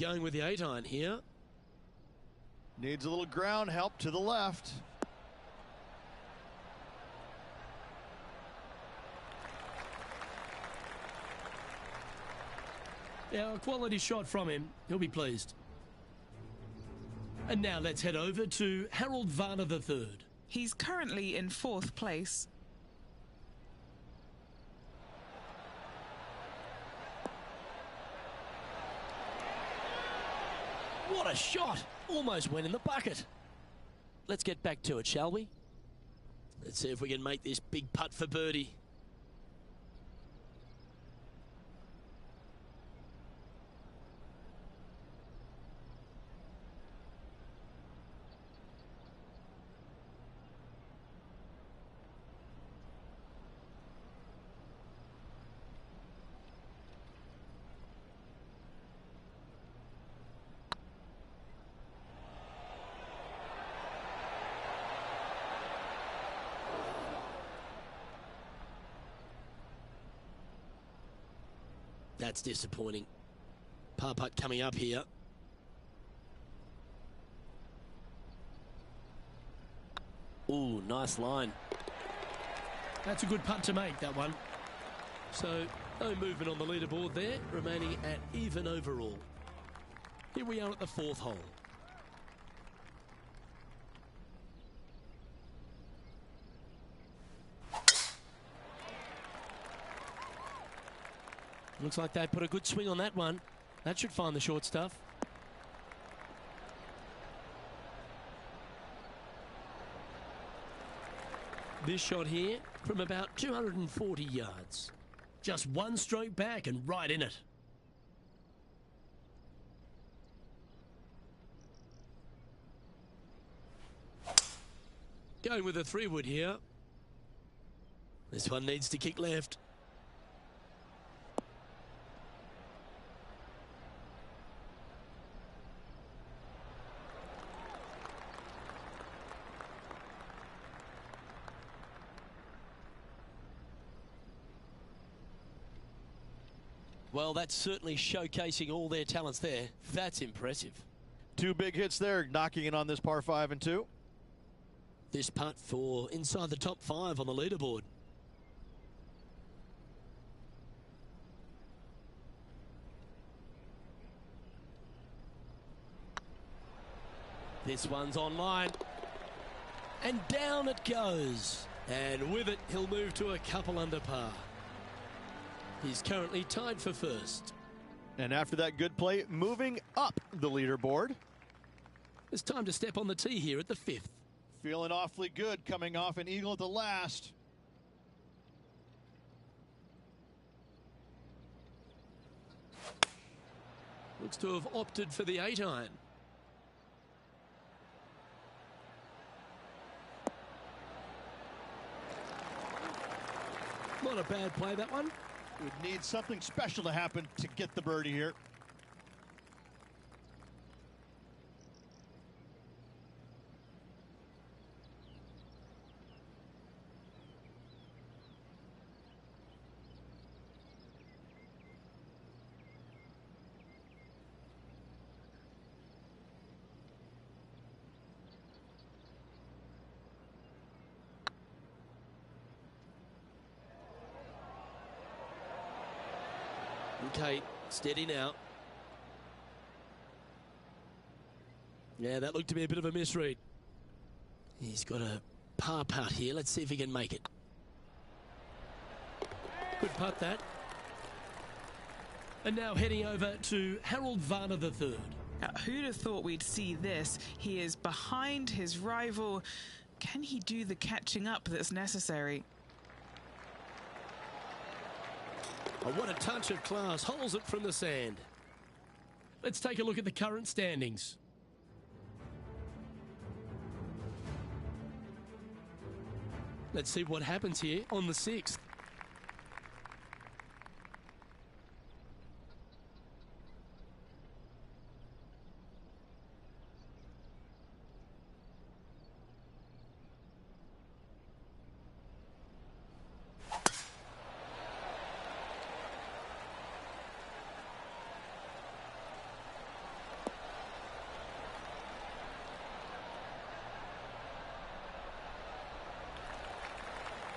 going with the 8-iron here. Needs a little ground help to the left. Yeah, a quality shot from him. He'll be pleased. And now let's head over to Harold Varner III. He's currently in 4th place. What a shot! Almost went in the bucket. Let's get back to it, shall we? Let's see if we can make this big putt for birdie. That's disappointing. Par putt coming up here. Ooh, nice line. That's a good putt to make, that one. So, no movement on the leaderboard there, remaining at even overall. Here we are at the 4th hole. Looks like they put a good swing on that one. That should find the short stuff. This shot here from about 240 yards. Just one stroke back and right in it. Going with a 3-wood here. This one needs to kick left. Well, that's certainly showcasing all their talents there. That's impressive. 2 big hits there, knocking in on this par 5 and 2. This putt for inside the top 5 on the leaderboard. This one's online. And down it goes. And with it, he'll move to a couple under par. He's currently tied for 1st. And after that good play, moving up the leaderboard. It's time to step on the tee here at the 5th. Feeling awfully good coming off an eagle at the last. Looks to have opted for the 8-iron. Not a bad play, that one. Would need something special to happen to get the birdie here. Okay, steady now. Yeah, that looked to be a bit of a misread. He's got a par putt here. Let's see if he can make it. Good putt, that. And now heading over to Harold Varner III. Who'd have thought we'd see this? He is behind his rival. Can he do the catching up that's necessary? Oh, what a touch of class. Holds it from the sand. Let's take a look at the current standings. Let's see what happens here on the 6th.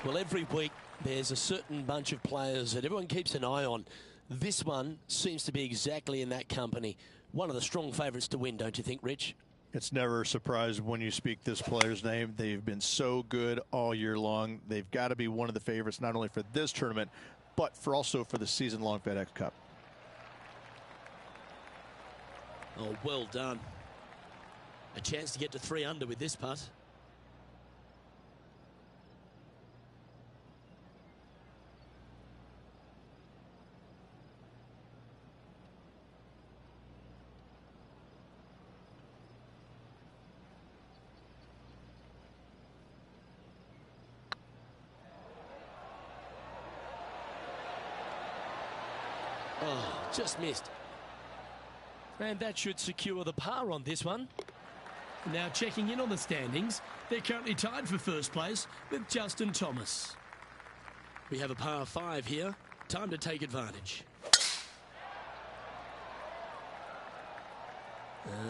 Well, every week there's a certain bunch of players that everyone keeps an eye on. This one seems to be exactly in that company. One of the strong favourites to win, don't you think, Rich? It's never a surprise when you speak this player's name. They've been so good all year long. They've got to be one of the favorites, not only for this tournament, but also for the season-long FedEx Cup. Oh, well done. A chance to get to 3 under with this putt. Oh, just missed. And that should secure the par on this one. Now checking in on the standings, they're currently tied for first place with Justin Thomas. We have a par 5 here. Time to take advantage.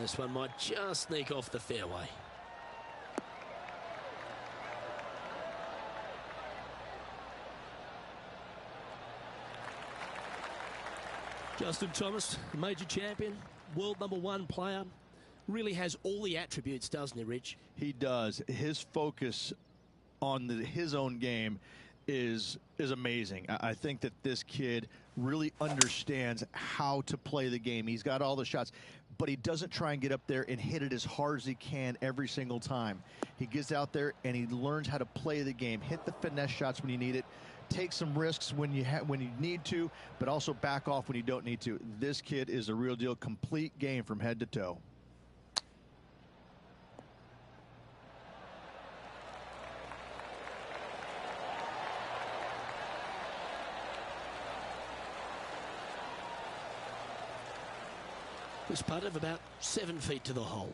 This one might just sneak off the fairway. Justin Thomas, major champion, world #1 player, really has all the attributes, doesn't he, Rich? He does. His focus on his own game is amazing. I think that this kid really understands how to play the game. He's got all the shots, but he doesn't try and get up there and hit it as hard as he can every single time. He gets out there and he learns how to play the game, hit the finesse shots when you need it, take some risks when you need to, but also back off when you don't need to. This kid is a real deal, complete game from head to toe. This putt of about 7 feet to the hole.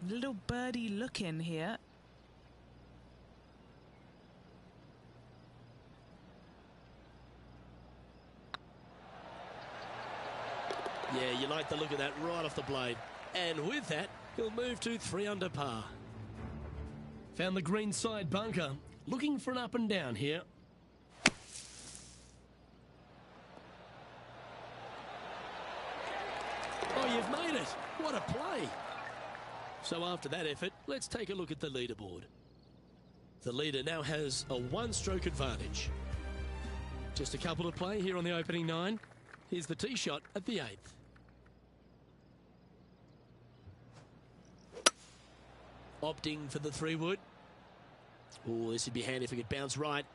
Little birdie look in here. Yeah, you like the look of that right off the blade. And with that, he'll move to 3 under par. Found the green side bunker. Looking for an up and down here. Oh, you've made it. What a play. So after that effort, let's take a look at the leaderboard. The leader now has a 1-stroke advantage. Just a couple to play here on the opening 9. Here's the tee shot at the 8th. Opting for the 3-wood. Oh, this would be handy if it could bounce right.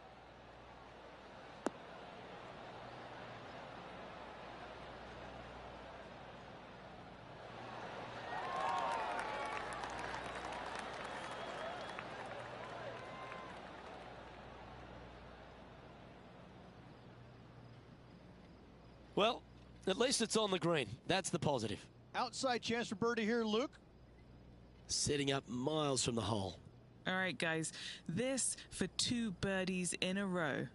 Well, at least it's on the green. That's the positive. Outside chance for birdie here, Luke. Setting up miles from the hole. All right, guys, this for 2 birdies in a row.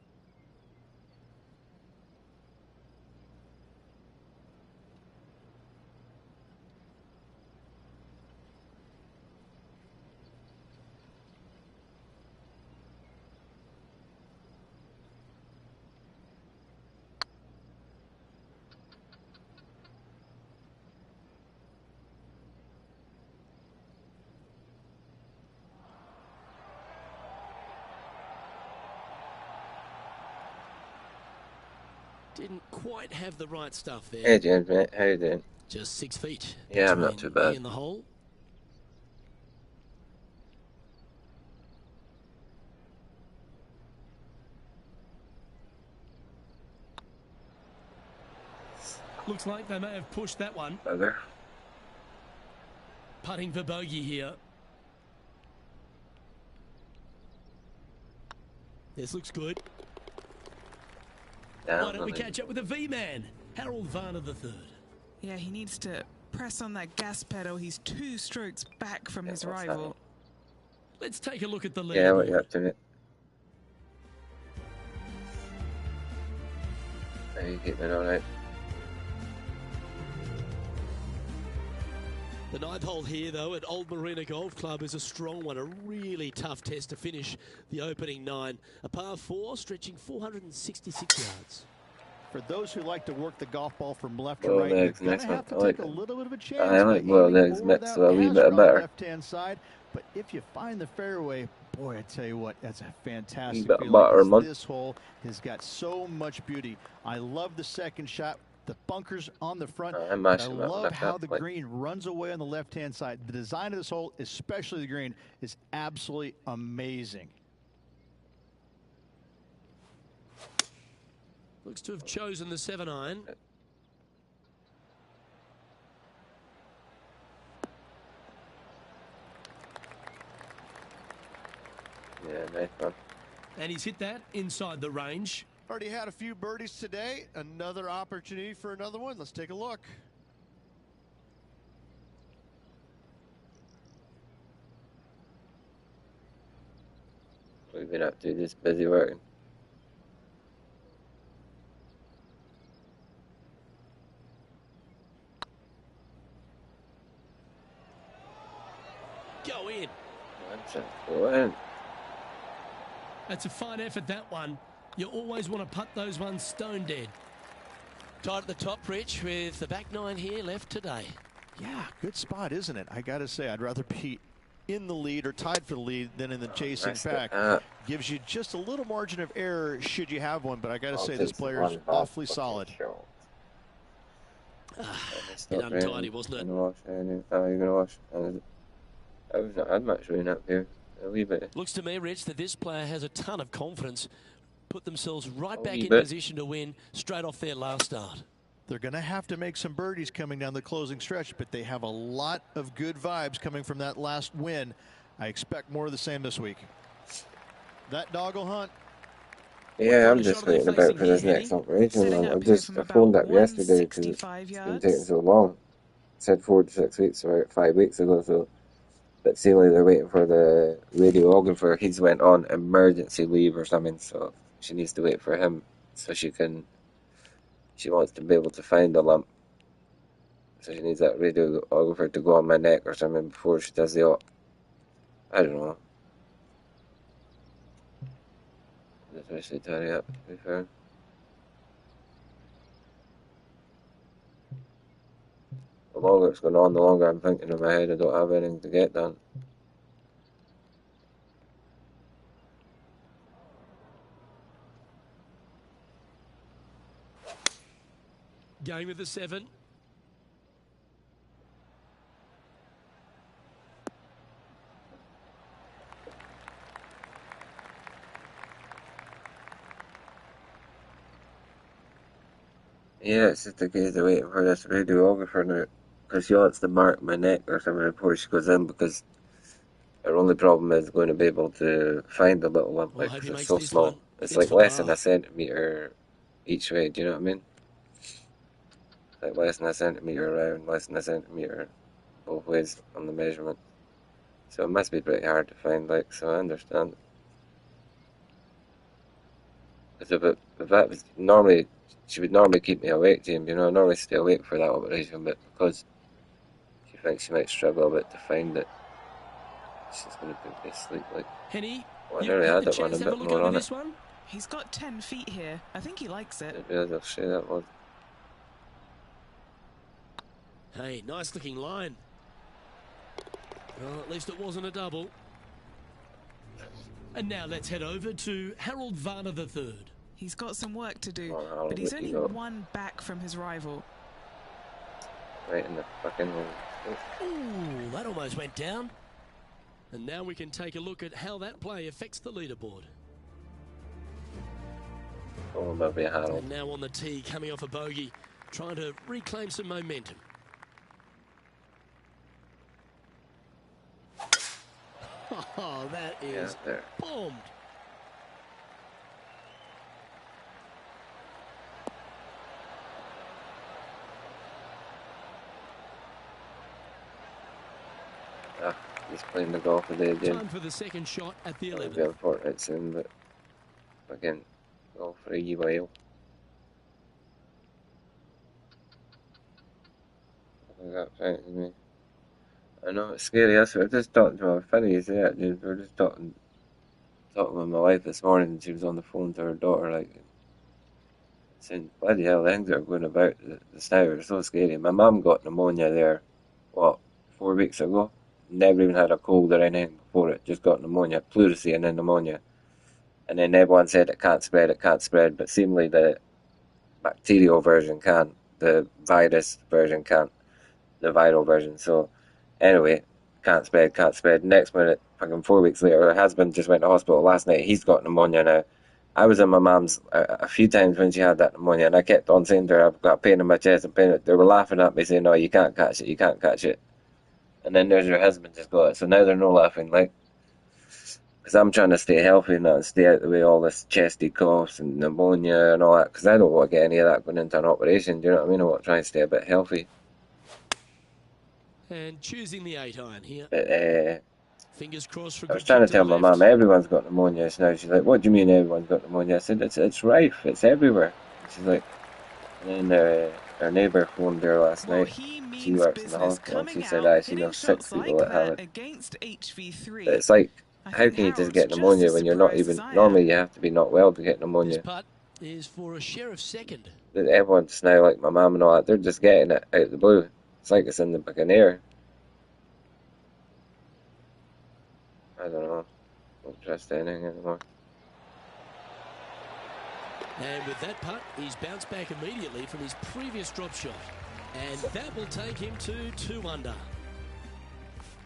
Didn't quite have the right stuff there. Hey, James, mate. How you doing? Just 6 feet. Yeah, I'm not too bad. In the hole. Looks like they may have pushed that one. Bugger. Putting for bogey here. This looks good. Why don't we catch up with the V-man, Harold Varner III? Yeah, he needs to press on that gas pedal. He's 2 strokes back from his rival. Let's take a look at the lead. Yeah, what you up to, mate? Are you keeping all right? The ninth hole here, though, at Old Marina Golf Club is a strong one, a really tough test to finish the opening 9. A par 4 stretching 466 yards. For those who like to work the golf ball from left to Boiled right, you're eggs, going nice to one. have to I like take a it. little bit of a chance. I like by boiled aiming eggs for mixed that with a wee bit azure of on the butter. left-hand side. But if you find the fairway, boy, I tell you what, that's a fantastic Bit of feeling. butter, Because man. this hole has got so much beauty. I love the second shot. The bunkers on the front. I'm But I mashing that one. love I how can't the play. green runs away on the left-hand side. The design of this hole, especially the green, is absolutely amazing. Looks to have chosen the 7-iron. Yeah, nice one. And he's hit that inside the range. Already had a few birdies today. Another opportunity for another one. Let's take a look. We've been up to this busy working. Go in. Go in. That's a fine effort, that one. You always want to putt those ones stone dead. Tied at the top, Rich, with the back 9 here left today. Yeah, good spot, isn't it? I got to say, I'd rather be in the lead or tied for the lead than in the chasing Messed it pack. up. Gives you just a little margin of error should you have one, but I got to I'll say, this take player one is back awfully for solid. sure. Bit untidy, wasn't it? Wash, you're gonna wash. I've not had much rain up here. A wee bit. Looks to me, Rich, that this player has a ton of confidence. Put themselves right A back wee in bit. position to win straight off their last start. They're going to have to make some birdies coming down the closing stretch, but they have a lot of good vibes coming from that last win. I expect more of the same this week. That dog will hunt. Yeah, I'm kind of just shot are they waiting about facing for this here, next Henny? operation. Setting Man. up here from I about phoned up yesterday because 165 it's been yards. taking so long. It said 4 to 6 weeks, about 5 weeks ago. So, but seemingly they're waiting for the radiographer. He's went on emergency leave or something, so she needs to wait for him so she wants to be able to find the lump. So she needs that radiographer to go on my neck or something before she does the op. I don't know. Just wish they'd hurry up, to be fair. The longer it's going on, the longer I'm thinking in my head I don't have anything to get done. Going with the 7. Yeah, it's just a case of waiting for this radiographer now. Because she wants to mark my neck or something before she goes in, because her only problem is going to be able to find the little lump, Well, I like, hope he 'cause it's makes so this small. one. It's Hits like for less than par. a centimetre each way, do you know what I mean? Like less than a centimetre around, less than a centimetre both ways on the measurement. So it must be pretty hard to find, like, so I understand. Because if that was normally, she would normally keep me awake, James, you know, I normally stay awake for that operation, but because she thinks she might struggle a bit to find it, she's going to put me to sleep, like. Henny, Well, I you nearly had had the that one, chance a to have a bit look more over on it. this one? He's got 10 feet here. I think he likes I it. didn't realise how straight that was. Hey, nice looking line. Well, at least it wasn't a double. And now let's head over to Harold Varner III. He's got some work to do, Oh, Harold, but he's what you only got? one back from his rival. Right in the fucking hole. Ooh, that almost went down. And now we can take a look at how that play affects the leaderboard. Oh, maybe a Harold. And now on the tee, coming off a bogey, trying to reclaim some momentum. Oh, that Yeah, is there. bombed. Ah, he's playing the golf today again. Time for the second shot at the I'll 11th. be on Fortnite soon, but again, golf for a wee while. I think that fancies me. I know it's scary. That's what I was just talking to my funny. Yeah, dude, we were just talking with my wife this morning, and she was on the phone to her daughter, like saying, "Bloody hell, the things that are going about this now are so scary." My mum got pneumonia there, what, 4 weeks ago? Never even had a cold or anything before it. Just got pneumonia, pleurisy, and then pneumonia. And then everyone said it can't spread, but seemingly the bacterial version can, the virus version can't, the viral version. So anyway, can't spread. Next minute, fucking 4 weeks later, her husband just went to hospital last night. He's got pneumonia now. I was in my mum's a few times when she had that pneumonia, and I kept on saying to her, I've got a pain in my chest and pain. They were laughing at me saying, no, you can't catch it, you can't catch it. And then there's your husband just got it. So now they're no laughing, like, because I'm trying to stay healthy and stay out of the way all this chesty coughs and pneumonia and all that, because I don't want to get any of that going into an operation, do you know what I mean? I want to try and stay a bit healthy. And choosing the 8-iron here. But, Fingers crossed for I was trying to tell my mum, mum, everyone's got pneumonia now. She's like, what do you mean everyone's got pneumonia? I said, it's rife, it's everywhere. And she's like, and then her neighbour phoned her last night. She works in the hospital, and she said, she knows 6 people that have it. Against HV3. But it's like, how can you just get pneumonia when you're not even, normally you have to be not well to get pneumonia. This putt is for a sheriff second. Everyone's now, like my mum and all that, they're just getting it out of the blue. It's like it's in the fucking air. I don't know. Don't trust anything anymore. And with that putt, he's bounced back immediately from his previous drop shot. And that will take him to 2 under.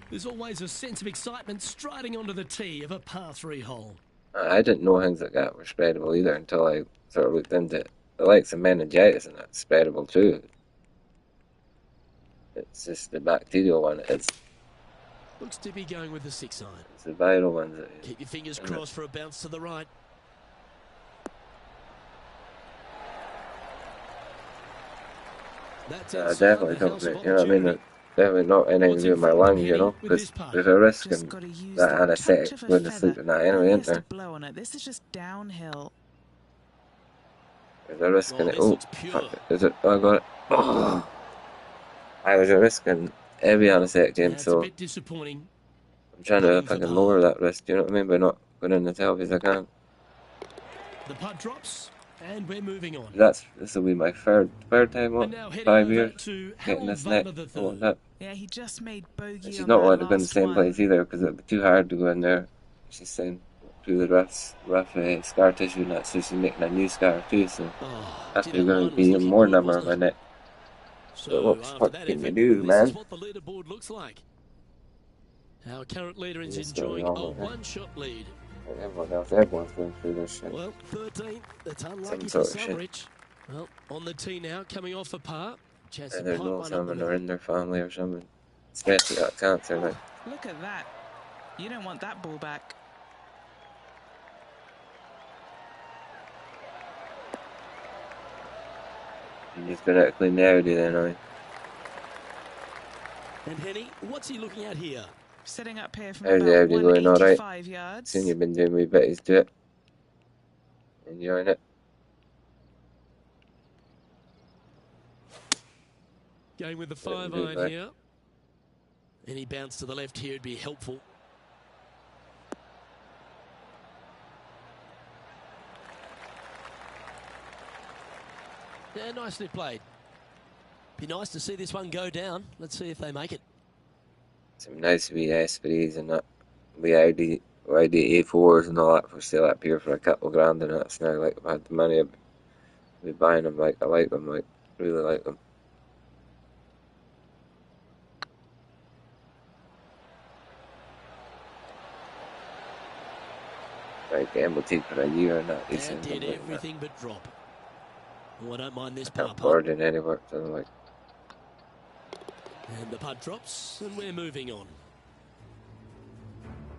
There's always a sense of excitement striding onto the tee of a par 3 hole. I didn't know things like that were spreadable either until I sort of looked into it. The likes of meningitis and that's spreadable too. It's just the bacterial one. Looks to be going with the 6-iron. It's the viral ones. Keep your fingers crossed for a bounce to the right. That's definitely don't you know what I mean? Definitely not anything to do with my lungs, you know, because there's a risk in that anesthetic going to sleep in that anyway, isn't there? Blow on it. This is just downhill. There's a risk in it. Oh, fuck it. Is it? Oh, I got it. Oh. I was a risk in every anesthetic, James, so a bit disappointing. I'm trying to fucking lower that risk, you know what I mean, by not going in as healthy as I can. The putt drops, and we're moving on. This will be my third time, what, 5 years, getting this net. Oh, that. Yeah, he just made bogey. She's not wanting to go in the same place either, because it'd be too hard to go in there. She's saying through the rough scar tissue and that, so she's making a new scar too, so that's going to be even more number on my neck. So what can you do, man? This is what the leaderboard looks like. Our current leader is enjoying a one-shot lead. Everyone's going through this shit. Well, 13th, that's unlucky for Sunbridge. Well, on the tee now, coming off a par. Chance to pipe one someone or in their family or something. Especially got cancer, like. Look at that. You don't want that ball back. You're just going to clean the Audi then, are you? And Henny, what's he looking at here? Setting up here from How's the about Audi going, alright? 185 yards. Seen you've been doing wee bitties to it. Enjoying it. Going with the 5-iron here. Any bounce to the left here would be helpful. Yeah, nicely played. Be nice to see this one go down. Let's see if they make it. Some nice wee S3s and that. Wee Audi A4s and all that for sale up here for a couple grand, and that's now like I've had the money. I'll be buying them, like I like them, like really like them. Right, gamble take for a year and that. That did everything but drop. Oh, I don't mind this par putt. Board in any work, so I'm like. And the putt drops, and we're moving on.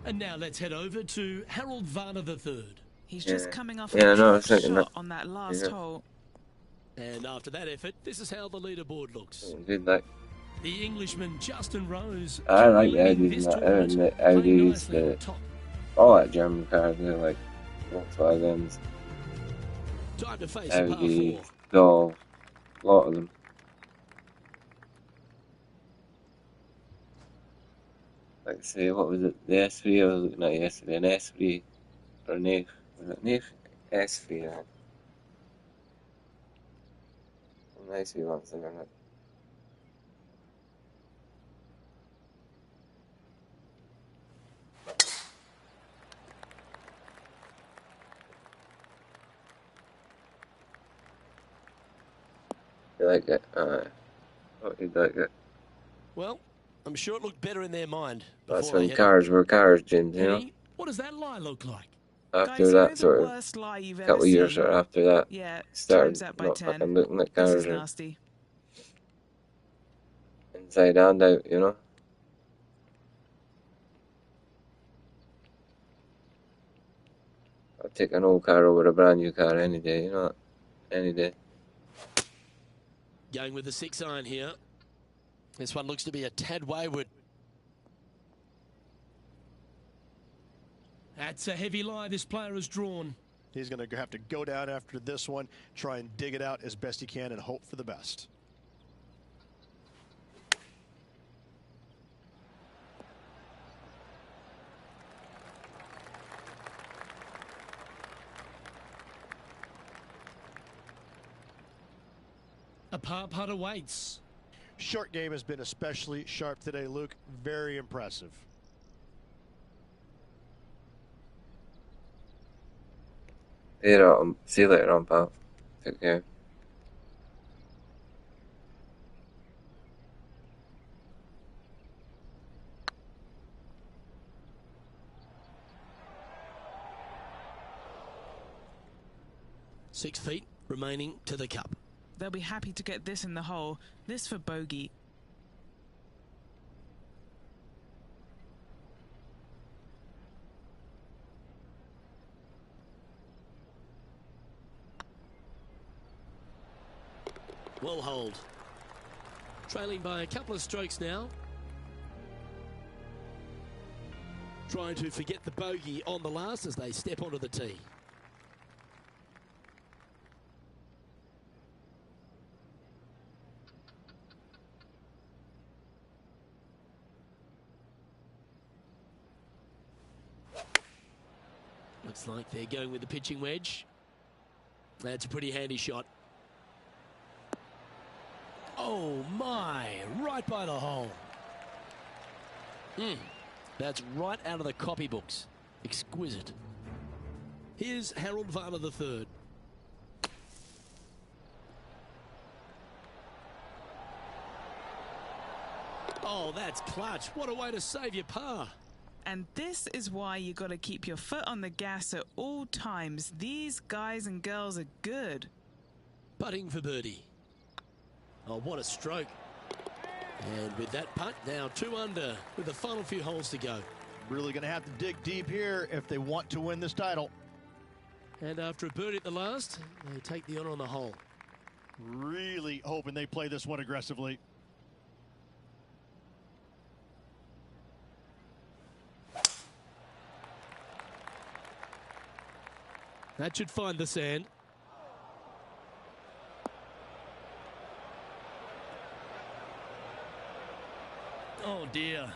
And now let's head over to Harold Varner III. He's just coming off a shot on that last hole. And after that effort, this is how the leaderboard looks. Good luck. The Englishman Justin Rose. I like the Audis and the Audis, all that German cars, they're like Volkswagens, Time to face Audi, Golf, a lot of them. like say, what was it? The S3 I was looking at yesterday, an S3 or an A. Was it an A? S3, yeah. Nice wee ones there, isn't it? You like it? Oh, you like it? Well, I'm sure it looked better in their mind. That's Before when cars were cars, James, you know? Eddie, what does that lie look like? After Guys, you know that the sort of worst lie you've ever couple of years seen? or after that, Yeah, started times that by not 10. fucking looking at This cars is or nasty. inside and out, you know? I'll take an old car over a brand new car any day, you know? Any day. Going with the 6-iron here. This one looks to be a tad wayward. That's a heavy lie this player has drawn. He's going to have to go down after this one, try and dig it out as best he can and hope for the best. A par putt awaits. Short game has been especially sharp today, Luke. Very impressive. See you later on, pal. Take care. Six feet remaining to the cup. They'll be happy to get this in the hole. This for bogey. Well hold. Trailing by a couple of strokes now. Trying to forget the bogey on the last as they step onto the tee. Looks like they're going with the pitching wedge. That's a pretty handy shot. Oh my, right by the hole. That's right out of the copybooks. Exquisite. Here's Harold Varner III. Oh, that's clutch. What a way to save your par. And this is why you got to keep your foot on the gas at all times. These guys and girls are good. Putting for birdie. Oh, what a stroke. And with that putt, now 2 under with the final few holes to go. Really going to have to dig deep here if they want to win this title. And after a birdie at the last, they take the honor on the hole. Really hoping they play this one aggressively. That should find the sand. Oh dear.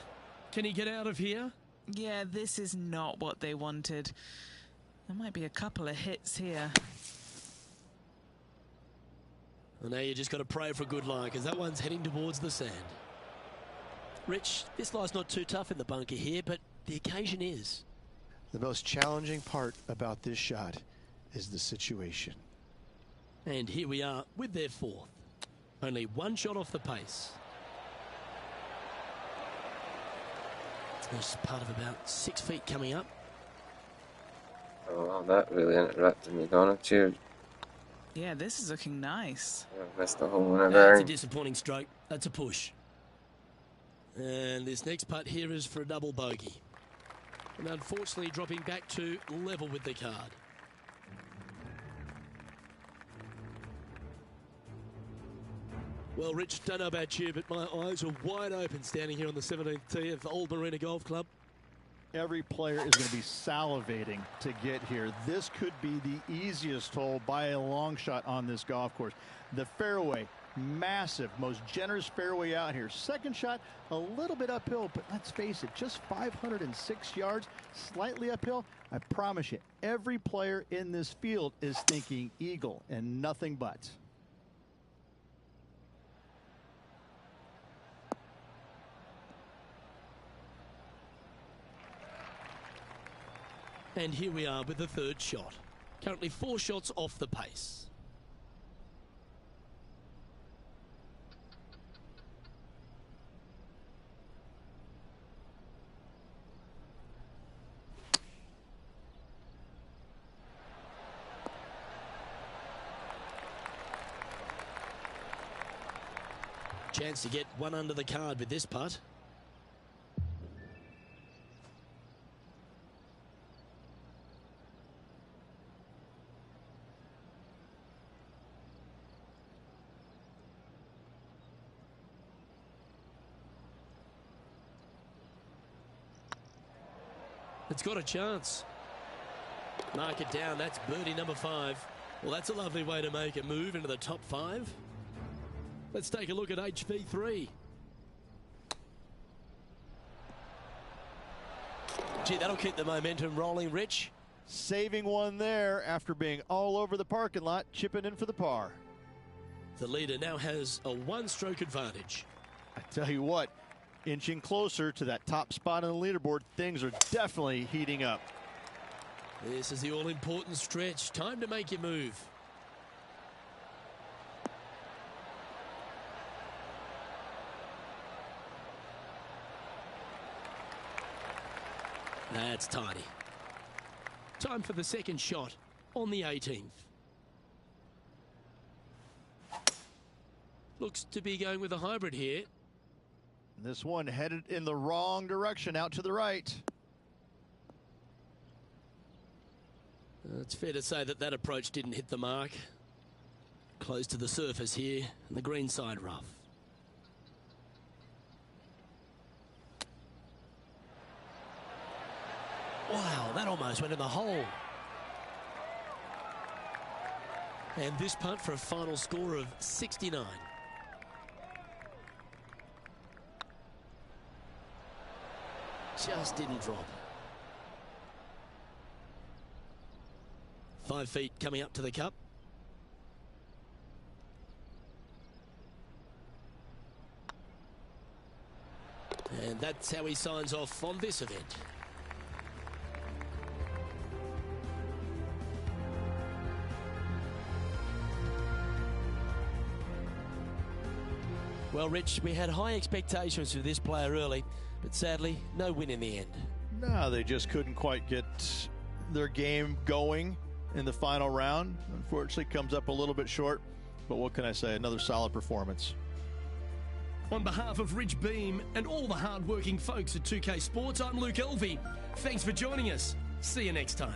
Can he get out of here? Yeah, this is not what they wanted. There might be a couple of hits here. Well, now you just got to pray for a good lie because that one's heading towards the sand. Rich, this lie's not too tough in the bunker here, but the occasion is. The most challenging part about this shot is the situation. And here we are with their 4th. Only 1 shot off the pace. There's part of about 6 feet coming up. Oh, well, that really interrupted me, Donna. Cheers. Yeah, this is looking nice. I missed the hole in That's a there. disappointing stroke. That's a push. And this next putt here is for a double bogey. And unfortunately dropping back to level with the card. Well, Rich, don't know about you, but my eyes are wide open standing here on the 17th tee of Old Marina Golf Club. Every player is going to be salivating to get here. This could be the easiest hole by a long shot on this golf course. The fairway, massive, most generous fairway out here. Second shot, a little bit uphill, but let's face it, just 506 yards, slightly uphill. I promise you, every player in this field is thinking eagle and nothing but. And here we are with the third shot. Currently 4 shots off the pace. Chance to get one under the card with this putt. It's got a chance. Mark it down. That's birdie number 5. Well, that's a lovely way to make a move into the top 5. Let's take a look at HV3. Gee, that'll keep the momentum rolling, Rich. Saving one there after being all over the parking lot, chipping in for the par. The leader now has a 1-stroke advantage. I tell you what, inching closer to that top spot on the leaderboard, things are definitely heating up. This is the all-important stretch. Time to make your move. That's tidy. Time for the second shot on the 18th. Looks to be going with a hybrid here. This one headed in the wrong direction, out to the right. It's fair to say that that approach didn't hit the mark. Close to the surface here, and the green side rough. Wow, that almost went in the hole. And this putt for a final score of 69. Just didn't drop. 5 feet coming up to the cup. And that's how he signs off on this event. Well, Rich, we had high expectations for this player early, but sadly, no win in the end. No, they just couldn't quite get their game going in the final round. Unfortunately, comes up a little bit short, but what can I say? Another solid performance. On behalf of Rich Beam and all the hard-working folks at 2K Sports, I'm Luke Elvey. Thanks for joining us. See you next time.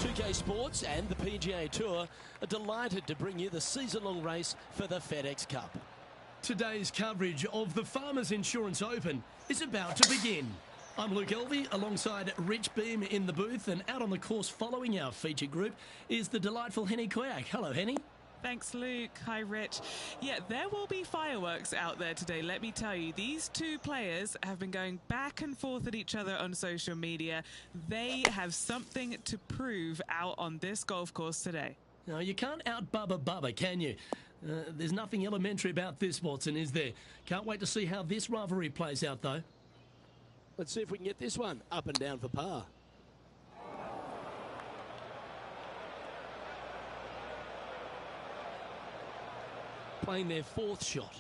2K Sports and the PGA Tour are delighted to bring you the season-long race for the FedEx Cup. Today's coverage of the Farmers Insurance Open is about to begin. I'm Luke Elvey alongside Rich Beam in the booth, and out on the course following our feature group is the delightful Henny Koyak. Hello, Henny. Thanks, Luke. Hi, Rich. Yeah, there will be fireworks out there today, let me tell you. These two players have been going back and forth at each other on social media. They have something to prove out on this golf course today. No, you can't out-Bubba Bubba, can you? There's nothing elementary about this, Watson, is there? Can't wait to see how this rivalry plays out, though. Let's see if we can get this one up and down for par. Playing their fourth shot.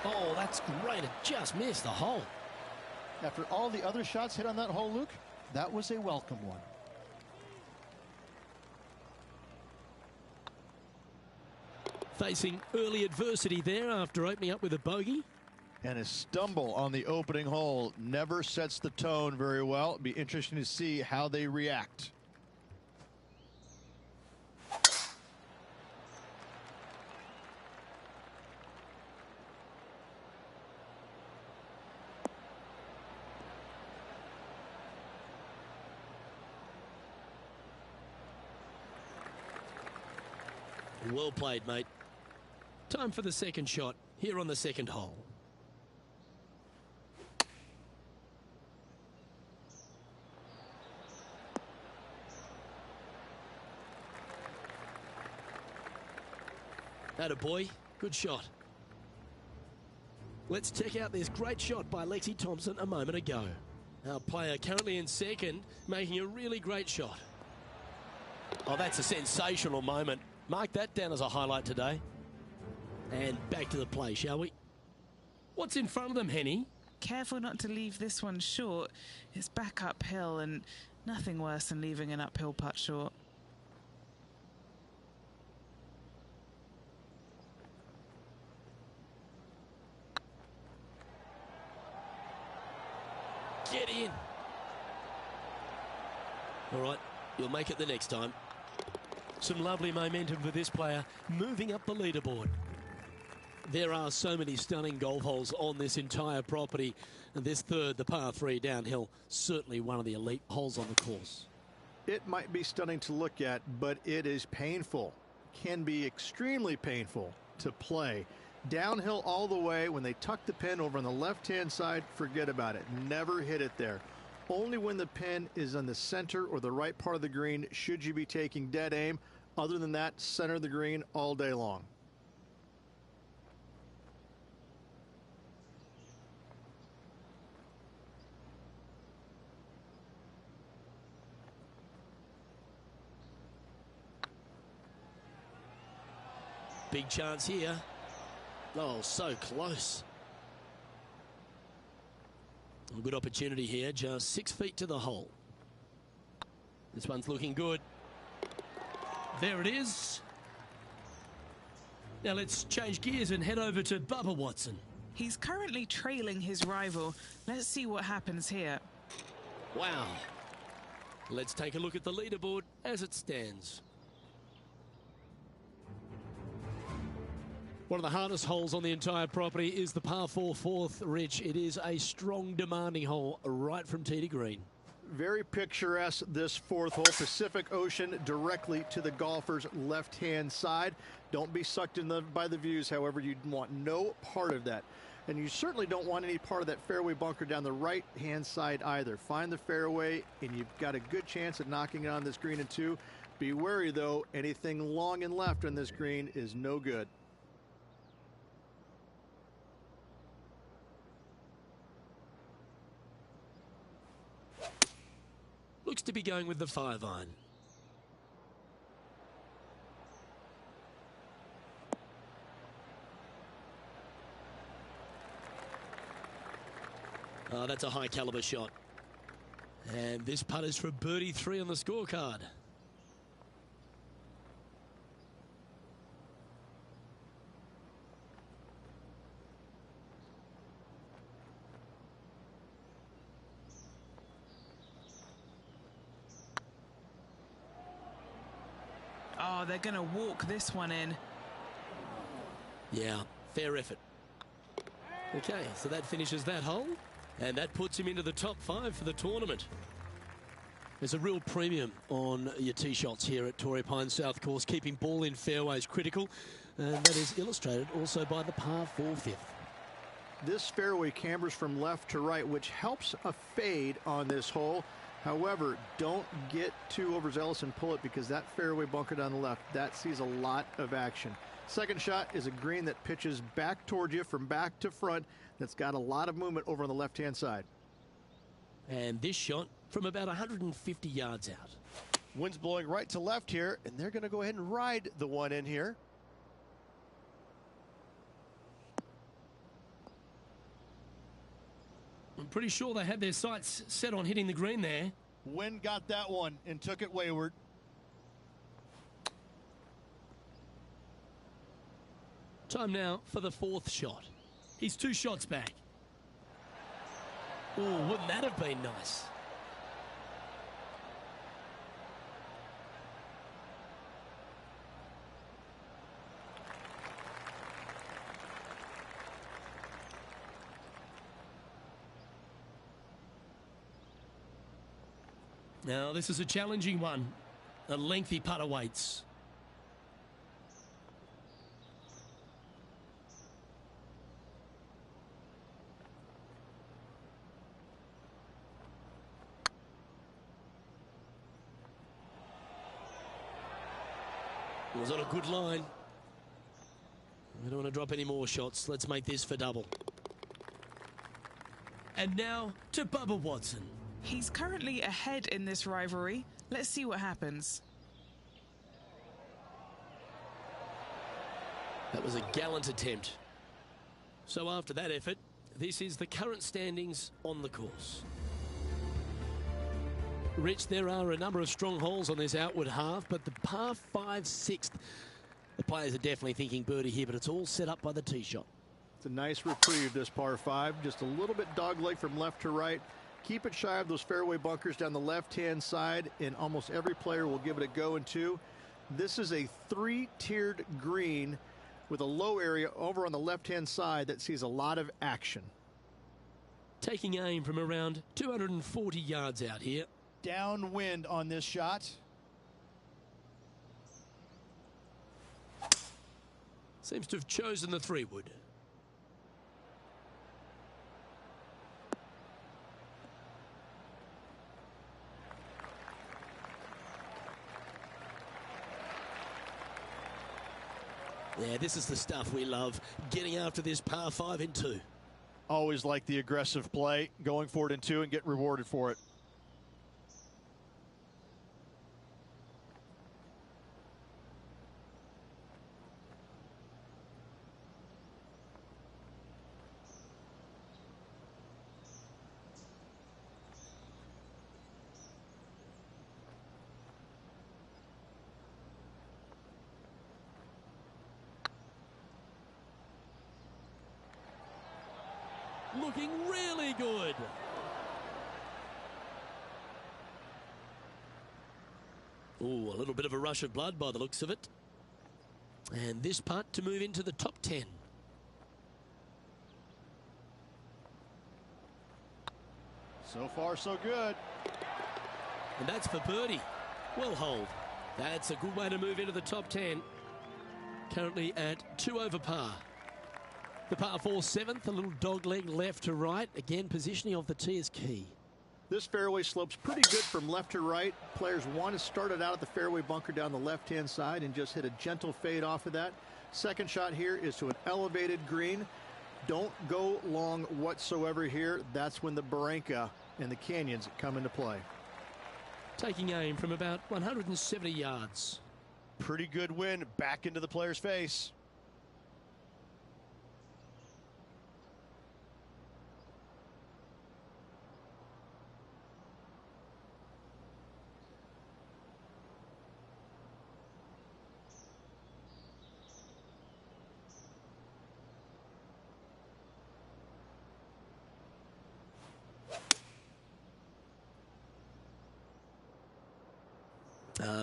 Oh, that's great. It just missed the hole. After all the other shots hit on that hole, Luke, that was a welcome one. Facing early adversity there after opening up with a bogey. And his stumble on the opening hole never sets the tone very well. It'll be interesting to see how they react. Well played, mate. Time for the second shot here on the second hole. Atta boy, good shot. Let's check out this great shot by Lexi Thompson a moment ago. Our player currently in second, making a really great shot. Oh, that's a sensational moment. Mark that down as a highlight today. And back to the play, shall we? What's in front of them, Henny? Careful not to leave this one short. It's back uphill and nothing worse than leaving an uphill putt short. Get in. All right, you'll make it the next time. Some lovely momentum for this player, moving up the leaderboard. There are so many stunning golf holes on this entire property. And this third, the par 3 downhill, certainly one of the elite holes on the course. It might be stunning to look at, but it is painful. Can be extremely painful to play. Downhill all the way. When they tuck the pin over on the left-hand side, forget about it. Never hit it there. Only when the pin is on the center or the right part of the green should you be taking dead aim. Other than that, center of the green all day long. Big chance here. Oh, so close. A good opportunity here, just 6 feet to the hole. This one's looking good. There it is. Now let's change gears and head over to Bubba Watson. He's currently trailing his rival. Let's see what happens here. Wow. Let's take a look at the leaderboard as it stands. One of the hardest holes on the entire property is the par 4 fourth, Rich. It is a strong, demanding hole right from tee to green. Very picturesque, this fourth hole. Pacific Ocean directly to the golfer's left-hand side. Don't be sucked in by the views, however. You want no part of that. And you certainly don't want any part of that fairway bunker down the right-hand side either. Find the fairway, and you've got a good chance at knocking it on this green in 2. Be wary, though. Anything long and left on this green is no good. Looks to be going with the 5-iron. Oh, that's a high caliber shot. And this putt is for birdie 3 on the scorecard. Oh, they're going to walk this one in. Yeah, fair effort. Okay, so that finishes that hole. And that puts him into the top 5 for the tournament. There's a real premium on your tee shots here at Torrey Pines South Course. Keeping ball in fairways critical. And that is illustrated also by the par 4 fifth. This fairway cambers from left to right, which helps a fade on this hole. However, don't get too overzealous and pull it, because that fairway bunker down the left, that sees a lot of action. Second shot is a green that pitches back towards you from back to front. That's got a lot of movement over on the left-hand side. And this shot from about 150 yards out. Wind's blowing right to left here, and they're going to go ahead and ride the one in here. I'm pretty sure they had their sights set on hitting the green there. Wind got that one and took it wayward. Time now for the 4th shot. He's 2 shots back. Oh, wouldn't that have been nice? Now, this is a challenging one. A lengthy putt awaits. Was on a good line. We don't want to drop any more shots. Let's make this for double. And now to Bubba Watson. He's currently ahead in this rivalry. Let's see what happens. That was a gallant attempt. So after that effort, this is the current standings on the course. Rich, there are a number of strong holes on this outward half, but the par 5 6th, the players are definitely thinking birdie here, but it's all set up by the tee shot. It's a nice reprieve, this par 5. Just a little bit dogleg from left to right. Keep it shy of those fairway bunkers down the left-hand side, and almost every player will give it a go in two. This is a 3-tiered green with a low area over on the left-hand side that sees a lot of action. Taking aim from around 240 yards out here. Downwind on this shot. Seems to have chosen the 3-wood. Yeah, this is the stuff we love, getting after this par 5 in 2. Always like the aggressive play, going for it in 2 and get rewarded for it. Looking really good. Ooh, a little bit of a rush of blood by the looks of it. And this putt to move into the top 10. So far, so good. And that's for birdie. Well holed. That's a good way to move into the top 10. Currently at 2 over par. The par 4 7th, a little dog leg left to right. Again, positioning of the tee is key. This fairway slopes pretty good from left to right. Players want to start it out at the fairway bunker down the left-hand side and just hit a gentle fade off of that. Second shot here is to an elevated green. Don't go long whatsoever here. That's when the barranca and the canyons come into play. Taking aim from about 170 yards. Pretty good win back into the player's face.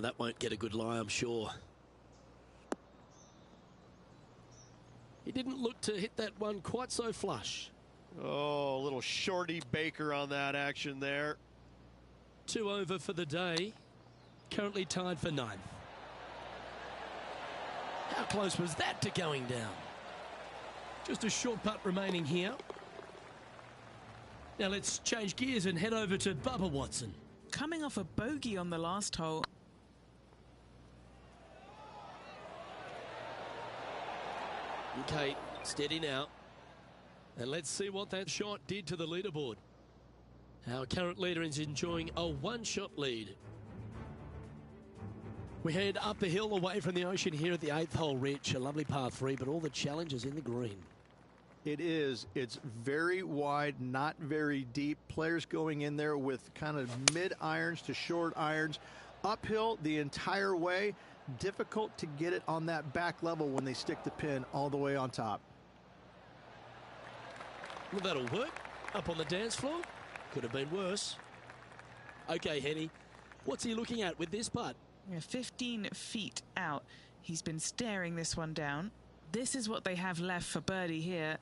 That won't get a good lie, I'm sure. He didn't look to hit that one quite so flush. Oh, a little shorty Baker on that action there. 2 over for the day. Currently tied for 9th. How close was that to going down? Just a short putt remaining here. Now let's change gears and head over to Bubba Watson. Coming off a bogey on the last hole. Okay, steady now. And let's see what that shot did to the leaderboard. Our current leader is enjoying a 1-shot lead. We head up the hill away from the ocean here at the 8th hole, Rich. A lovely par 3, but all the challenges in the green. It is. It's very wide, not very deep. Players going in there with kind of mid-irons to short irons. Uphill the entire way. Difficult to get it on that back level when they stick the pin all the way on top. Well, that'll work. Up on the dance floor. Could have been worse. Okay, Henny. What's he looking at with this putt? 15 feet out. He's been staring this one down. This is what they have left for birdie here.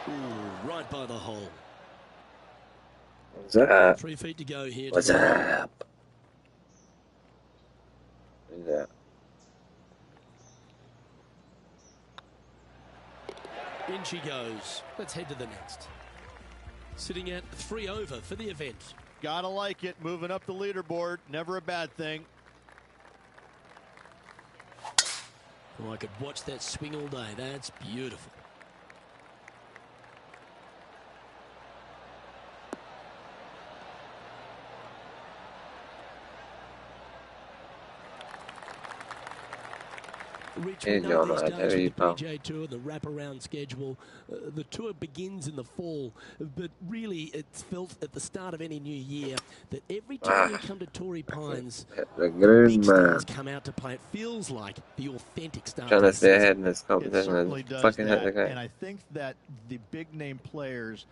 Ooh, right by the hole. What's up? 3 feet to go here. What's up? Yeah. In she goes. Let's head to the next. sitting at 3 over for the event. Gotta like it. Moving up the leaderboard. Never a bad thing. Oh, I could watch that swing all day. That's beautiful. Rich, we know these days with the PGA Tour, the wraparound schedule, the tour begins in the fall, but really it's felt at the start of any new year that every time you come to Torrey Pines, the big stars come out to play. It feels like the authentic start Trying to to the stay season. ahead in this competition. It certainly does fucking that, hit the guy. and I think that the big name players,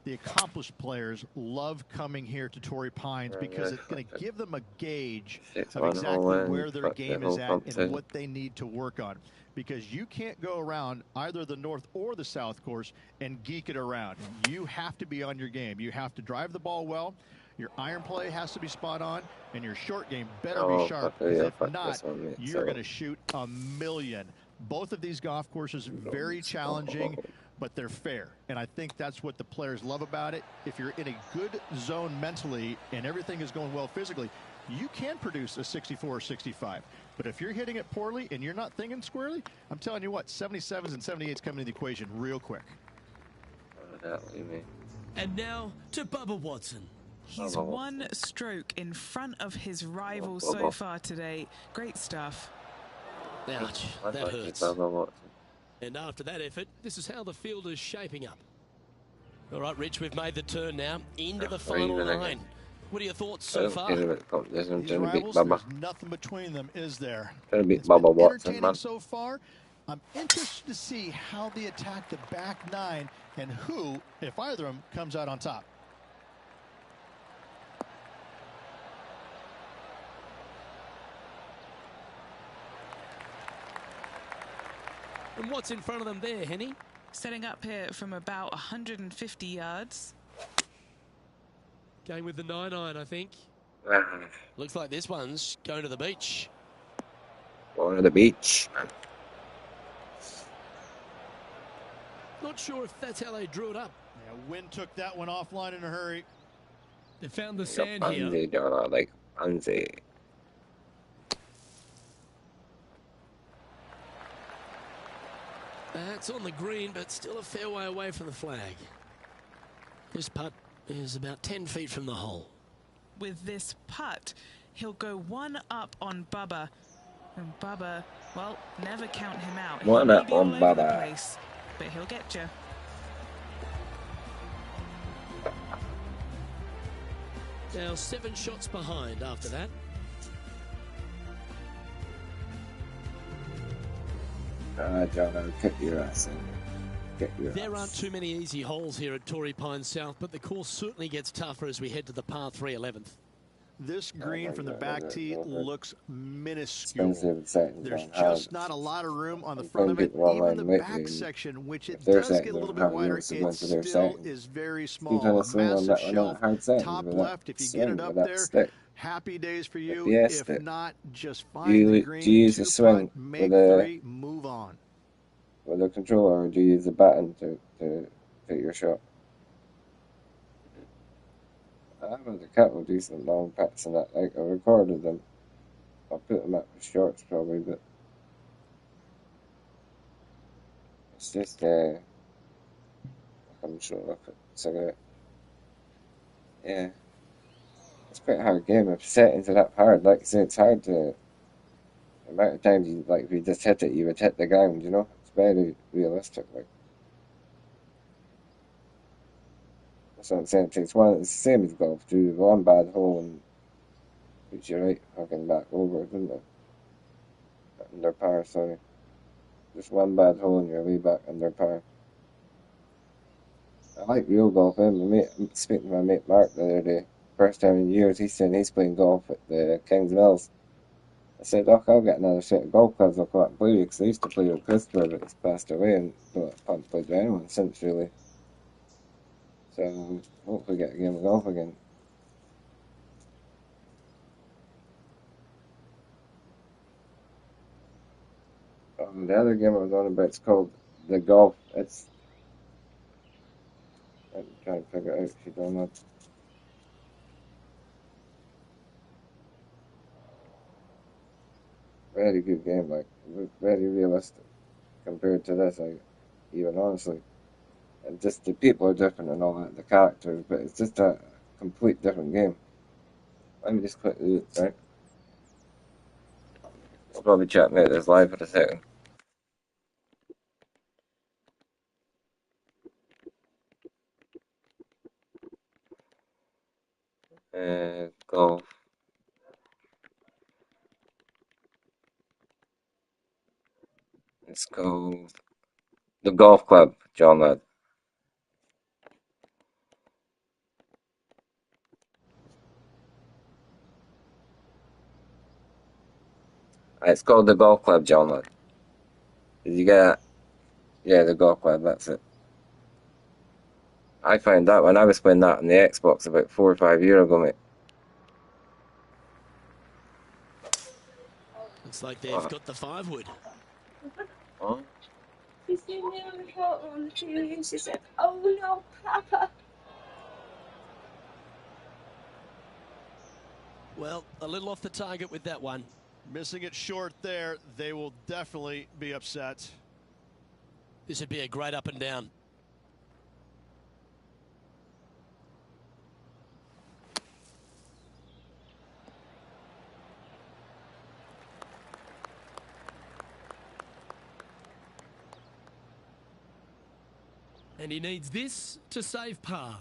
the accomplished players, love coming here to Torrey Pines because it's going to give them a gauge of exactly where their game is at and what they need to work on. Because you can't go around either the North or the South course and geek it around. You have to be on your game. You have to drive the ball well. Your iron play has to be spot on, and your short game better be sharp. Because if not, you're going to shoot a million. Both of these golf courses very challenging, but they're fair. And I think that's what the players love about it. If you're in a good zone mentally and everything is going well physically, you can produce a 64 or 65. But if you're hitting it poorly and you're not thinking squarely, I'm telling you what, 77s and 78s come into the equation real quick. And now to Bubba Watson. He's one stroke in front of his rival so far today. Great stuff. Ouch, that hurts. And after that effort, this is how the field is shaping up. All right, Rich, we've made the turn now into the final 9. What are your thoughts so far? These rivals, there's nothing between them, is there? Trying to beat It's Bubba been Watson, entertaining man. so far. I'm interested to see how they attack the back 9 and who, if either of them, comes out on top. And what's in front of them there, Henny? Setting up here from about 150 yards. Going with the 9-iron, I think. Looks like this one's going to the beach. Going to the beach. Not sure if that's how they drew it up. Yeah, wind took that one offline in a hurry. They found the sand here. Like Anzi. That's on the green, but still a fair way away from the flag. This putt is about 10 feet from the hole. With this putt, he'll go one up on Bubba. And Bubba, well, never count him out. One up on all over the Bubba. place, but he'll get you. Now 7 shots behind after that. John, I'll kick your ass in. There aren't too many easy holes here at Torrey Pines South, but the course certainly gets tougher as we head to the par 3 11th. This green from the back tee looks minuscule. There's just not a lot of room on the front of it. Even the back section, which it does get a little bit wider, it still is very small. A massive shelf, top left. If you get it up there, happy days for you. If not, just find the green. Do you use a swing make 3, move on. With a controller, or do you use the button to hit your shot? I've had a couple of decent long putts and that. Like, I recorded them. I'll put them up for shorts probably, but it's just I'm sure I'll put cigarette. Yeah, it's quite a hard game. If settings are up hard, like I say, it's hard to. The amount of times you if you just hit it, you would hit the ground. You know, it's very realistic. Like. That's what I'm saying. It's the same as golf. Do one bad hole and puts you right fucking back over, doesn't it? Under par, sorry. Just one bad hole and you're way back under par. I like real golf. I'm speaking to my mate Mark the other day. First time in years, he's saying he's playing golf at the Kings Mills. I said, "Look, I'll get another set of golf clubs. I'll come up and play you." Because I used to play with Christopher, but he's passed away, and I haven't played with anyone since, really. So, hopefully get a game of golf again. The other game I was on about, it's called The Golf. I'm trying to figure it out. She downloaded. Very good game, like very realistic compared to this. Even honestly, and just the people are different and all that, the characters, but it's just a complete different game. Let me just click the right. I'll probably check out this live for a second. Golf. Let's go. The golf club, John Lad. It's called the golf club, John Lad. Did you get that? Yeah, the golf club, that's it. I found that when I was playing that on the Xbox about 4 or 5 years ago, mate. Looks like they've got the 5-wood. Huh? She seen me on the photo on the TV and she said, "Oh no, Papa." Well, a little off the target with that one. Missing it short there. They will definitely be upset. This would be a great up and down. And he needs this to save par.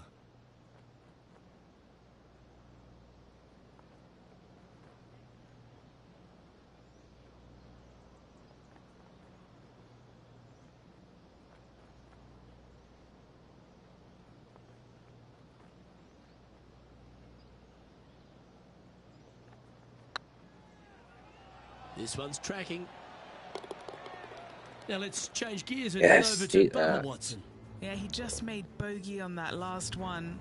This one's tracking. Now let's change gears and head over to Bubba Watson. Yeah, he just made bogey on that last one.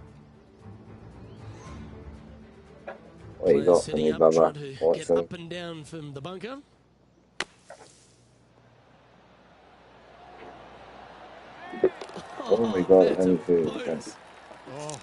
What you got for me, Bubba? Get up and down from the bunker. Oh my God, Oh,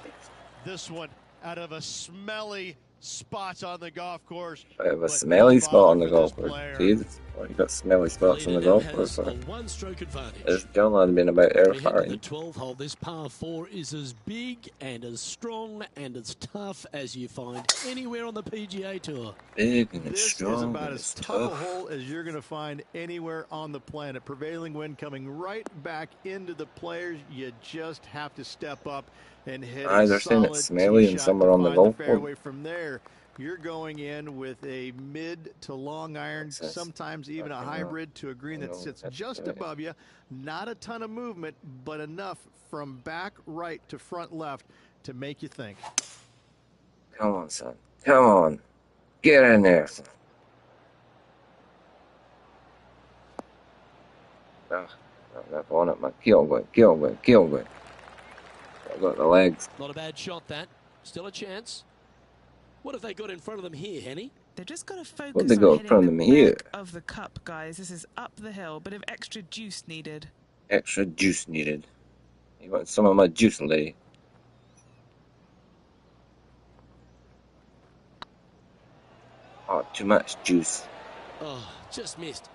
this one out of a smelly spot on the golf course. I have a smelly spot on the golf course. Jesus, well, you got smelly spots on the golf course. One-stroke advantage. There's John Lad been about air firing. The 12th hole, this par 4 is as big and as strong and as tough as you find anywhere on the PGA Tour. Big and this strong. Is about as tough a hole as you're going to find anywhere on the planet. Prevailing wind coming right back into the players. You just have to step up and hit They're saying it's smelly and somewhere on the golf course. From there, you're going in with a mid to long iron, sometimes even a hybrid to a green that sits just above you. Not a ton of movement, but enough from back right to front left to make you think. Come on, son. Come on. Get in there, son. Oh, not on it, man. Keep on going. Keep on going. Keep on going. I got the legs. Not a bad shot, that. Still a chance. What have they got in front of them here, Henny? They've just got to focus What they got in front of them here? Of the cup, guys. This is up the hill. Bit of extra juice needed. Extra juice needed. You want some of my juice, lady? Oh, too much juice. Oh, just missed.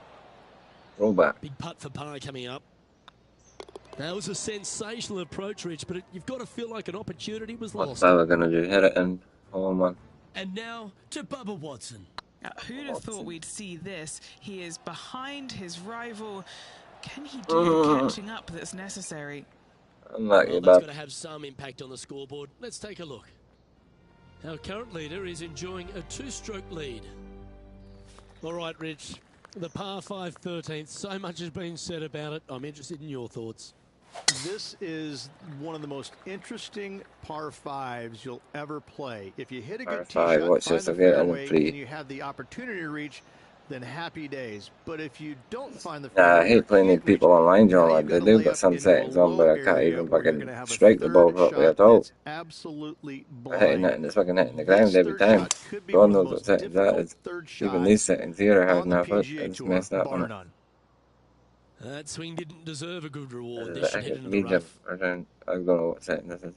Roll back. Big putt for par coming up. That was a sensational approach, Rich, but you've got to feel like an opportunity was lost. What's Bubba going to do? Hit it in. Hole in one. And now to Bubba Watson. Now, who'd have thought we'd see this? He is behind his rival. Can he do the catching up that's necessary? Unlucky, that's got to have some impact on the scoreboard. Let's take a look. Our current leader is enjoying a 2-stroke lead. All right, Rich. The par 5 13th. So much has been said about it. I'm interested in your thoughts. This is one of the most interesting par 5s you'll ever play. If you hit a good tee shot, find the fairway, and you have the opportunity to reach, then happy days. But if you don't find the fairway, I hate playing with people online, John. Like, they do got some settings on, but I can't even fucking strike the ball properly at all. Absolutely I'm hitting it and it's fucking hitting the ground every time. God knows what settings that is. Even these settings here are having half it. I just messed up on it. That swing didn't deserve a good reward. This should hit into the Medium. rough. I don't know what setting this is.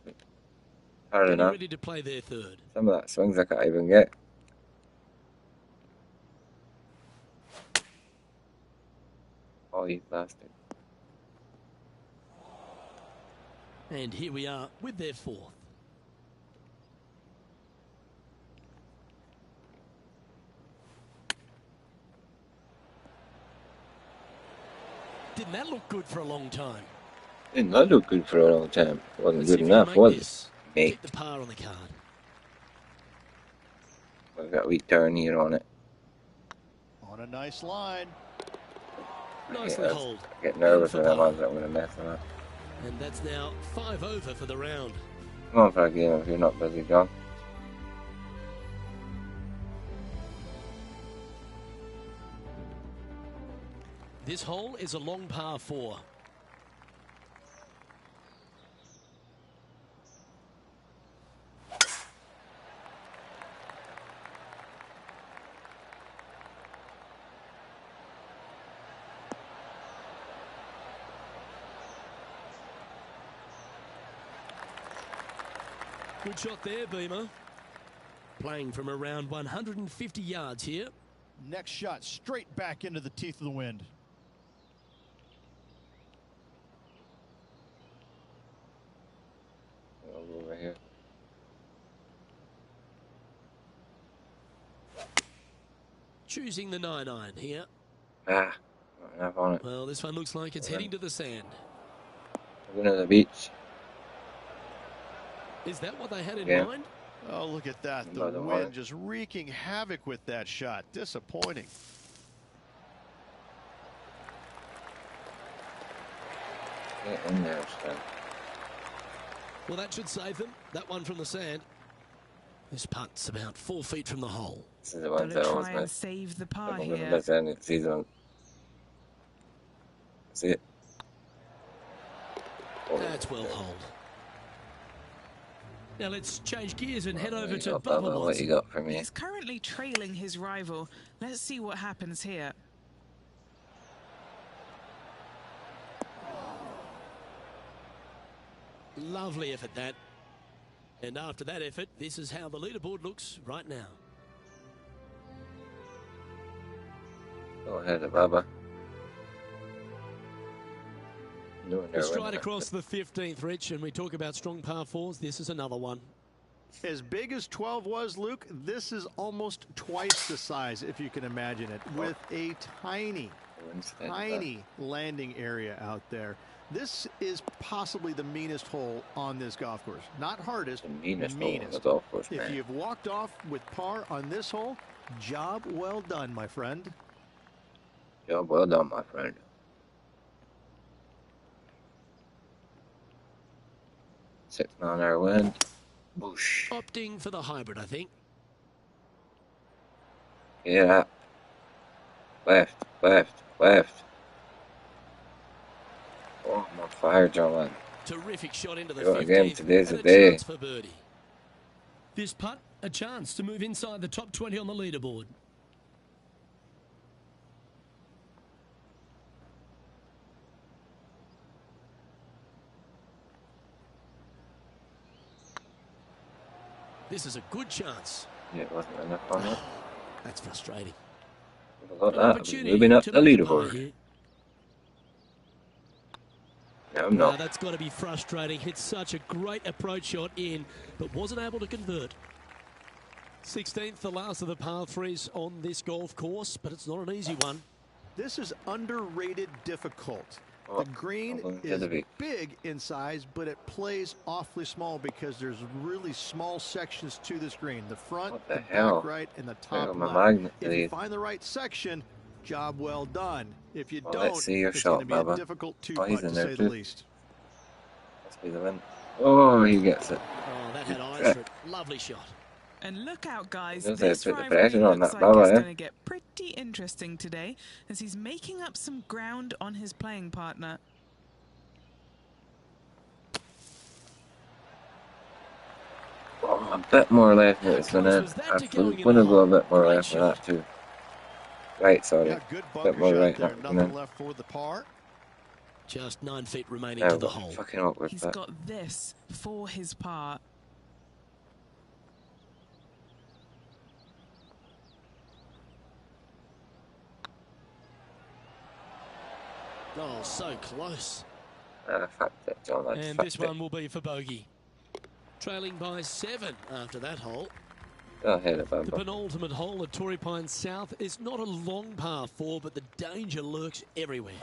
Hard enough. Ready to play their third. Some of that swings I can't even get. Oh, you bastard. And here we are with their fourth. Didn't that look good for a long time? Didn't that look good for a long time? Wasn't Let's good enough, was it? Mate. Keep the par on the card. I've got a wee turn here on it. On a nice line. Nicely holed. I get nervous when I'm on that I'm going to mess them up. And that's now 5 over for the round. Come on for a game if you're not busy, John. This hole is a long par 4. Good shot there, Beamer. Playing from around 150 yards here. Next shot straight back into the teeth of the wind. Over here. Choosing the 9-iron here. Ah, not enough on it. Well, this one looks like it's heading to the sand. We're going to the beach. Is that what they had in mind? Oh, look at that. The wind just wreaking havoc with that shot. Disappointing. Get in there, son. Well, that should save them. That one from the sand. This putt's about 4 feet from the hole. This is the one that I was try and save the par I'm here. going to miss any season. See it. That's well holed. Now let's change gears and head over to Bubba Bubba, what you got for me? He's currently trailing his rival. Let's see what happens here. Lovely effort, that. And after that effort, this is how the leaderboard looks right now. Go ahead, Bubba. Let's stride across the 15th, Rich, and we talk about strong par 4s. This is another one. As big as 12 was, Luke, this is almost twice the size, if you can imagine it, with a tiny landing area out there. This is possibly the meanest hole on this golf course. Not hardest, the meanest hole on the golf course, man. If you've walked off with par on this hole, job well done, my friend. Job well done, my friend. 6 mile-an-hour wind. Whoosh. Opting for the hybrid, I think. Get up. Left, left, left. Oh, I'm on fire, John. Terrific shot into the Go 15th. again, today's and the day. chance for birdie. This putt, a chance to move inside the top 20 on the leaderboard. This is a good chance. Yeah, it wasn't enough on it. That's frustrating. Look at that. Moving up the leaderboard. No, I'm not. That's got to be frustrating. Hit such a great approach shot in, but wasn't able to convert. 16th, the last of the par 3s on this golf course, but it's not an easy one. This is underrated difficult. The green is big in size, but it plays awfully small because there's really small sections to this green. The front, the back right, and the top left. If you find the right section, job well done. If you don't, let's see your it's shot, going to be Bubba. a difficult two-putt, to say the least. Let's be the win. Oh, he gets it. Oh, that had eyes for it. Lovely shot. And look out, guys. Does this put the rivalry pressure on looks that like Bubba, it's eh? going to get pretty interesting today as he's making up some ground on his playing partner. Oh, a bit more left with it's gonna. I'm gonna go a bit more left with that too. Right, sorry. Yeah, good a bit more right. there. Nothing left for the par. Just 9 feet remaining to the hole. He's got this for his par. Oh, so close. Fucked it, John. And this one will be for bogey. Trailing by 7 after that hole. Go ahead, Bubba. The penultimate hole at Torrey Pines South is not a long par 4, but the danger lurks everywhere.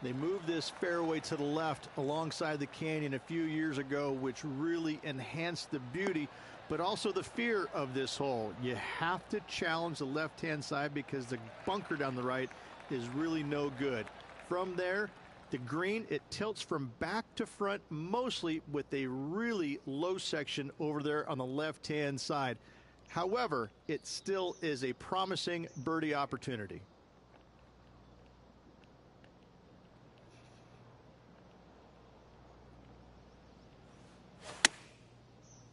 They moved this fairway to the left alongside the canyon a few years ago, which really enhanced the beauty, but also the fear of this hole. You have to challenge the left-hand side because the bunker down the right is really no good. From there, the green, it tilts from back to front, mostly with a really low section over there on the left-hand side. However, it still is a promising birdie opportunity.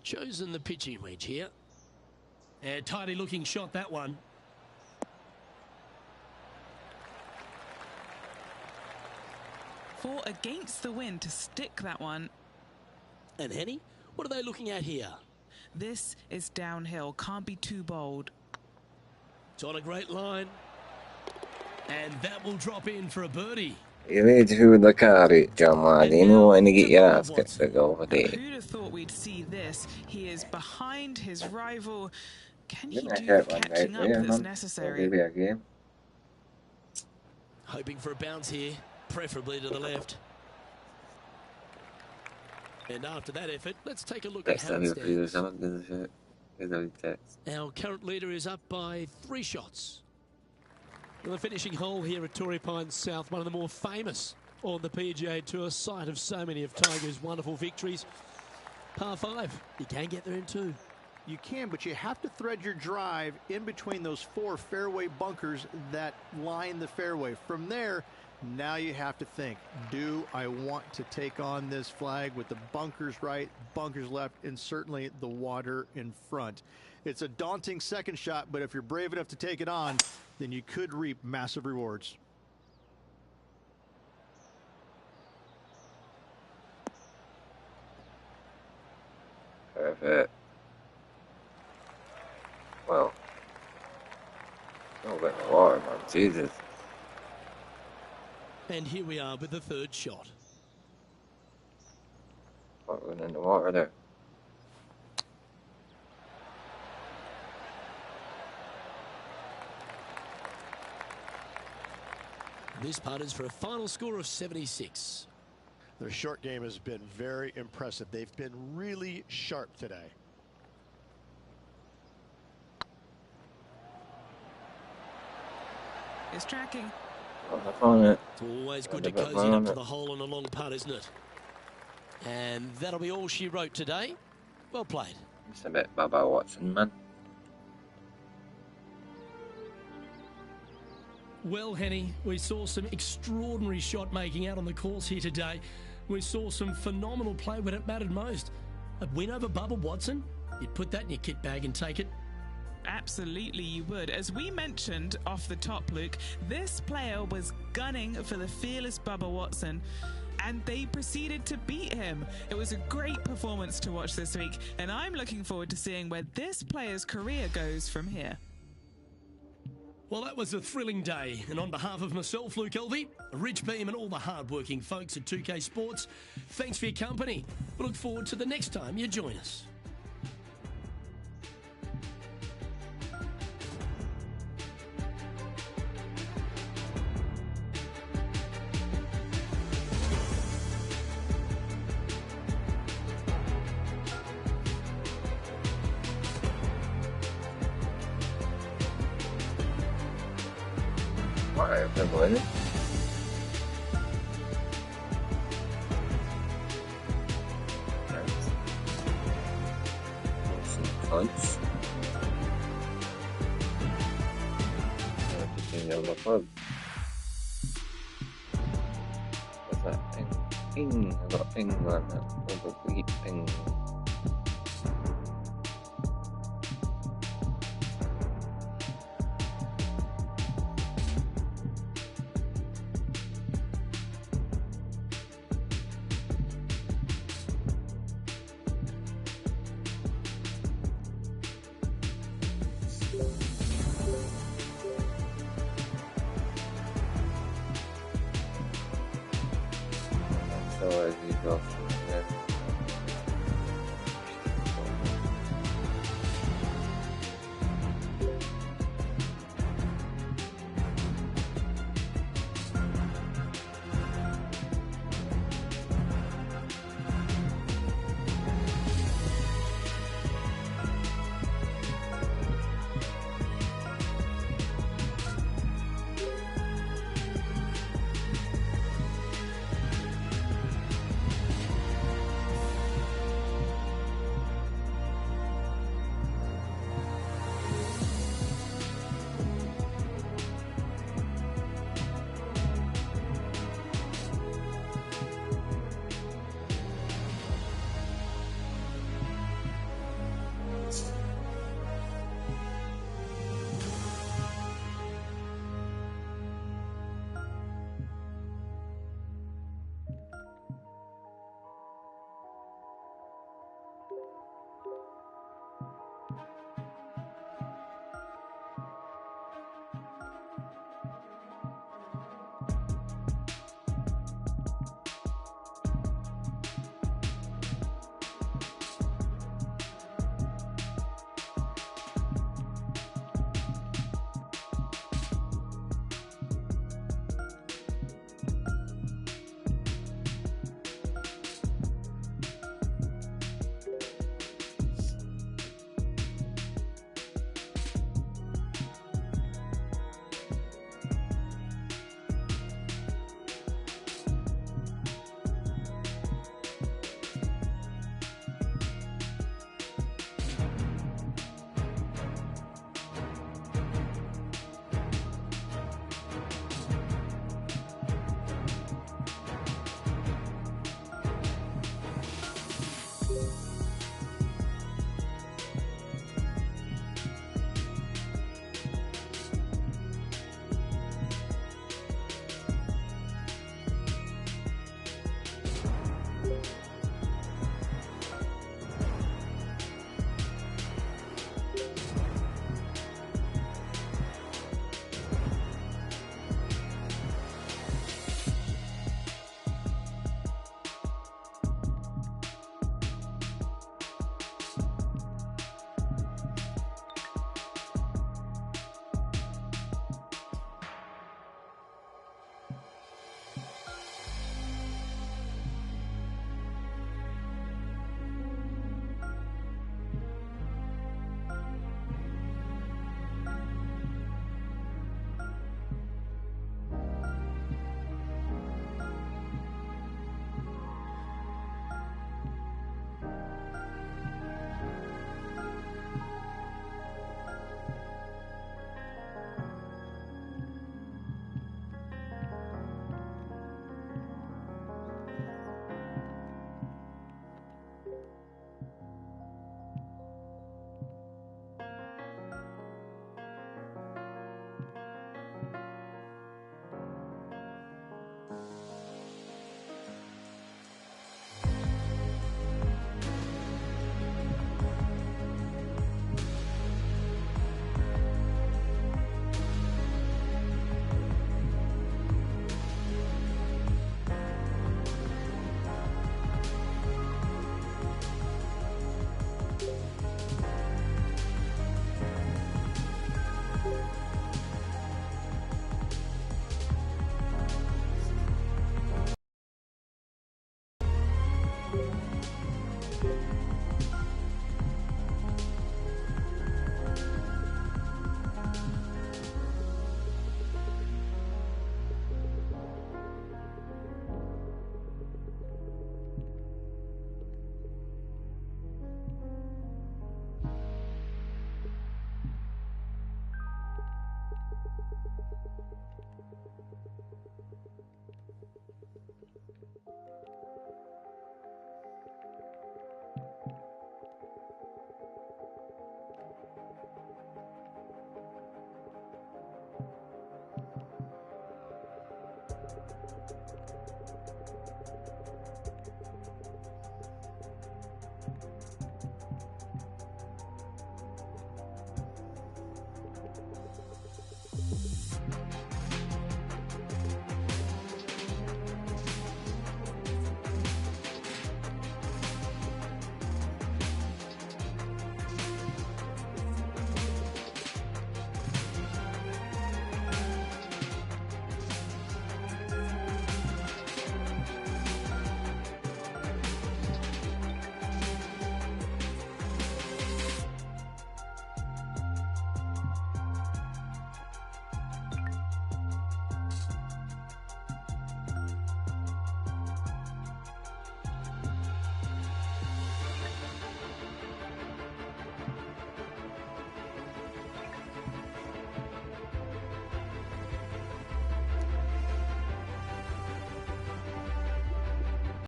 Chosen the pitching wedge here. A tidy looking shot, that one. For against the wind to stick that one. And Henny, what are they looking at here? This is downhill, can't be too bold. It's on a great line. And that will drop in for a birdie. You read through the car, John lad. You know when you get your ass kicked to go over there. Who'd have thought we'd see this? He is behind his rival. Can he do Didn't I the hit one catching right up there, that's man? necessary? Maybe a game. Hoping for a bounce here, preferably to the left. And after that effort, let's take a look at how it stands. Our current leader is up by 3 shots. And the finishing hole here at Torrey Pines South, one of the more famous on the PGA Tour, site of so many of Tiger's wonderful victories. Par 5, you can get there in 2. You can, but you have to thread your drive in between those 4 fairway bunkers that line the fairway. From there, now you have to think, do I want to take on this flag with the bunkers right, bunkers left, and certainly the water in front? It's a daunting second shot, but if you're brave enough to take it on, then you could reap massive rewards. Perfect. Well, oh, but the water, man. Jesus. And here we are with the 3rd shot. What went in the water there? This putt is for a final score of 76. Their short game has been very impressive. They've been really sharp today. It's tracking. On it. It's always good to cozy it up to the hole on a long putt, isn't it? And that'll be all she wrote today. Well played. It's a bit Bubba Watson, man. Well, Henny, we saw some extraordinary shot making out on the course here today. We saw some phenomenal play when it mattered most. A win over Bubba Watson? You'd put that in your kit bag and take it. Absolutely you would. As we mentioned off the top, Luke, this player was gunning for the fearless Bubba Watson, and they proceeded to beat him. It was a great performance to watch this week, and I'm looking forward to seeing where this player's career goes from here. Well, that was a thrilling day, and on behalf of myself, Luke Elvey, Rich Beam, and all the hard-working folks at 2K Sports, thanks for your company. We look forward to the next time you join us. Alright, I'm winning. Some punts. On the club. What's that thing? Ping. I got a ping on that. Overbeat ping. as usual.